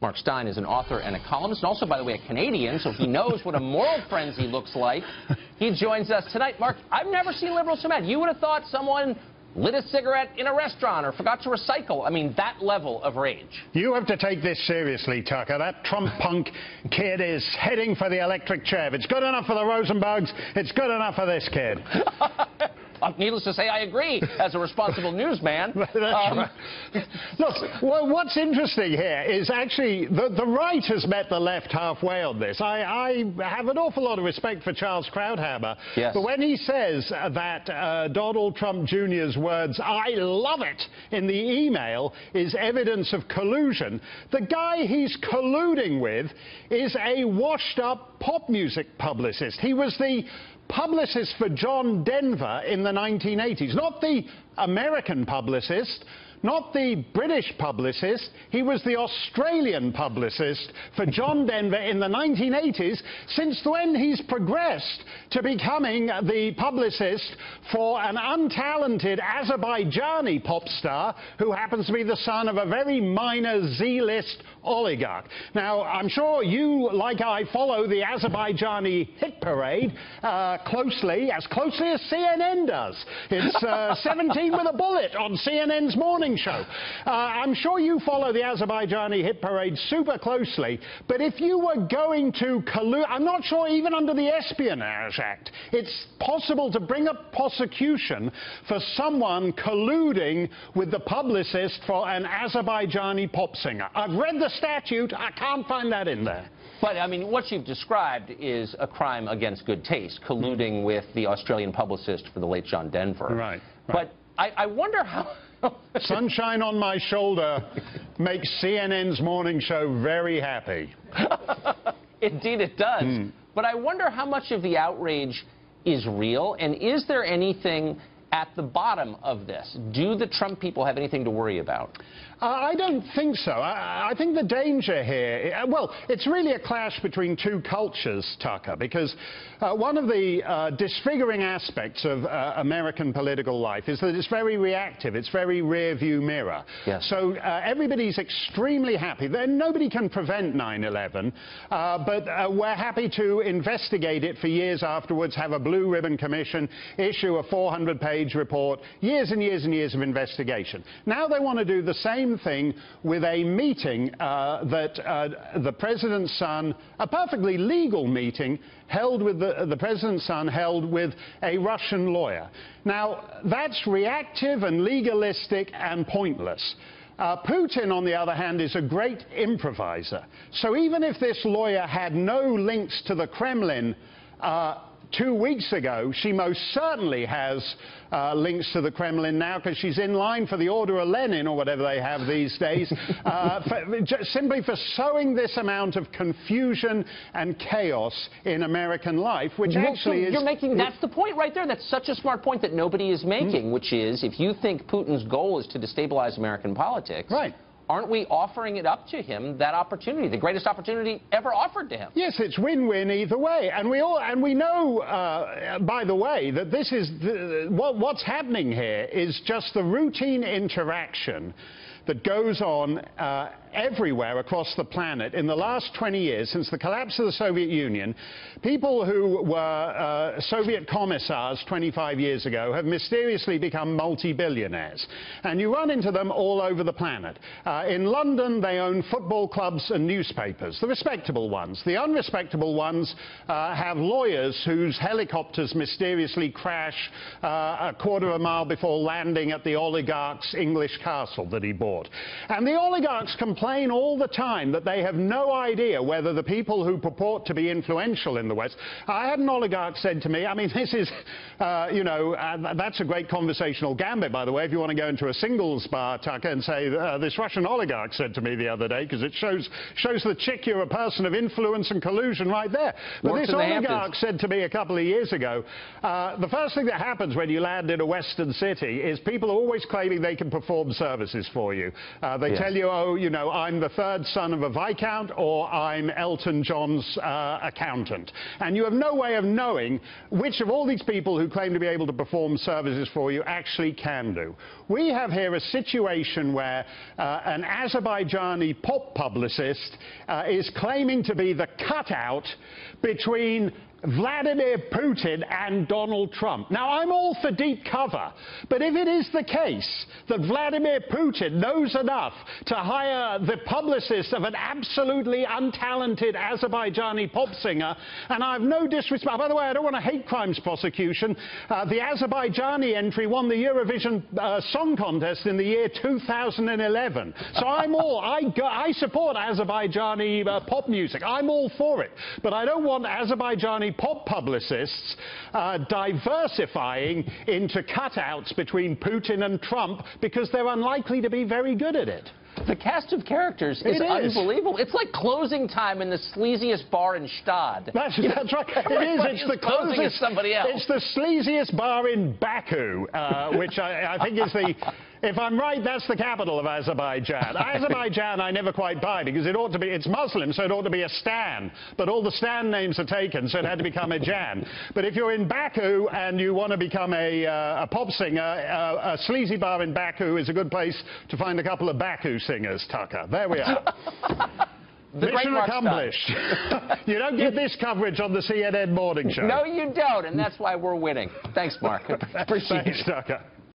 Mark Steyn is an author and a columnist, and also, by the way, a Canadian, so he knows what a moral frenzy looks like. He joins us tonight. Mark, I've never seen liberals so mad. You would have thought someone lit a cigarette in a restaurant or forgot to recycle. I mean, that level of rage. You have to take this seriously, Tucker. That Trump punk kid is heading for the electric chair. If it's good enough for the Rosenbergs, it's good enough for this kid. Needless to say, I agree, as a responsible newsman. Look, well, what's interesting here is actually the right has met the left halfway on this. I have an awful lot of respect for Charles Krauthammer, yes. But when he says that Donald Trump Jr.'s words, "I love it," in the email is evidence of collusion, the guy he's colluding with is a washed-up pop music publicist. He was the publicist for John Denver in the 1980s, not the American publicist, not the British publicist. He was the Australian publicist for John Denver in the 1980s, since when he's progressed to becoming the publicist for an untalented Azerbaijani pop star who happens to be the son of a very minor Z-list oligarch. Now, I'm sure you, like I, follow the Azerbaijani hit parade closely as CNN does. It's 17 with a bullet on CNN's morning show. I'm sure you follow the Azerbaijani hit parade super closely, but if you were going to collude, I'm not sure even under the Espionage Act, it's possible to bring up prosecution for someone colluding with the publicist for an Azerbaijani pop singer. I've read the statute, I can't find that in there. But, I mean, what you've described is a crime against good taste, colluding with the Australian publicist for the late John Denver. Right. But I wonder how... Sunshine on my shoulder makes CNN's morning show very happy. Indeed it does. But I wonder how much of the outrage is real, and is there anything at the bottom of this? Do the Trump people have anything to worry about? I don't think so. I think the danger here, well, it's really a clash between two cultures, Tucker, because one of the disfiguring aspects of American political life is that it's very reactive. It's very rear-view mirror. Yes. So everybody's extremely happy. Nobody can prevent 9/11, but we're happy to investigate it for years afterwards, have a blue ribbon commission, issue a 400-page report, years and years and years of investigation. Now they want to do the same thing with a meeting that the president's son, a perfectly legal meeting, held with the president's son, held with a Russian lawyer. Now, that's reactive and legalistic and pointless. Putin, on the other hand, is a great improviser. So even if this lawyer had no links to the Kremlin 2 weeks ago, she most certainly has links to the Kremlin now, because she's in line for the Order of Lenin, or whatever they have these days, simply for sowing this amount of confusion and chaos in American life, which actually is... You're making, that's the point right there. That's such a smart point that nobody is making, which is, if you think Putin's goal is to destabilize American politics... Right. Aren't we offering it up to him, that opportunity, the greatest opportunity ever offered to him? Yes, it's win-win either way. And we know, by the way, that this is what's happening here is just the routine interaction that goes on everywhere across the planet in the last 20 years, since the collapse of the Soviet Union. People who were Soviet commissars 25 years ago have mysteriously become multi-billionaires. And you run into them all over the planet. In London, they own football clubs and newspapers, the respectable ones. The unrespectable ones have lawyers whose helicopters mysteriously crash a quarter of a mile before landing at the oligarch's English castle that he bought. And the oligarchs complain all the time that they have no idea whether the people who purport to be influential in the West... I had an oligarch said to me, I mean, this is, you know, that's a great conversational gambit, by the way, if you want to go into a singles bar, Tucker, and say, this Russian oligarch said to me the other day, because it shows the chick you're a person of influence and collusion right there. But this oligarch said to me a couple of years ago, the first thing that happens when you land in a Western city is people are always claiming they can perform services for you. you. They tell you, oh, you know, I'm the third son of a Viscount, or I'm Elton John's accountant. And you have no way of knowing which of all these people who claim to be able to perform services for you actually can do. We have here a situation where an Azerbaijani pop publicist is claiming to be the cutout between Vladimir Putin and Donald Trump. Now, I'm all for deep cover, but if it is the case that Vladimir Putin knows enough to hire the publicist of an absolutely untalented Azerbaijani pop singer, and I have no disrespect, by the way, I don't want a hate crimes prosecution, the Azerbaijani entry won the Eurovision Song Contest in the year 2011. So I support Azerbaijani pop music. I'm all for it. But I don't want Azerbaijani pop publicists diversifying into cutouts between Putin and Trump, because they're unlikely to be very good at it. The cast of characters is unbelievable. It's like closing time in the sleaziest bar in Stad. That's right. It is. It's the closest. Somebody else. It's the sleaziest bar in Baku, which I think is the. If I'm right, that's the capital of Azerbaijan. Azerbaijan I never quite buy, because it ought to be, it's Muslim, so it ought to be a Stan. But all the Stan names are taken, so it had to become a Jan. But if you're in Baku and you want to become a pop singer, a sleazy bar in Baku is a good place to find a couple of Baku singers, Tucker. There we are. Mission accomplished. You don't get this coverage on the CNN Morning Show. No, you don't, and that's why we're winning. Thanks, Mark. Appreciate it. Thanks, Tucker.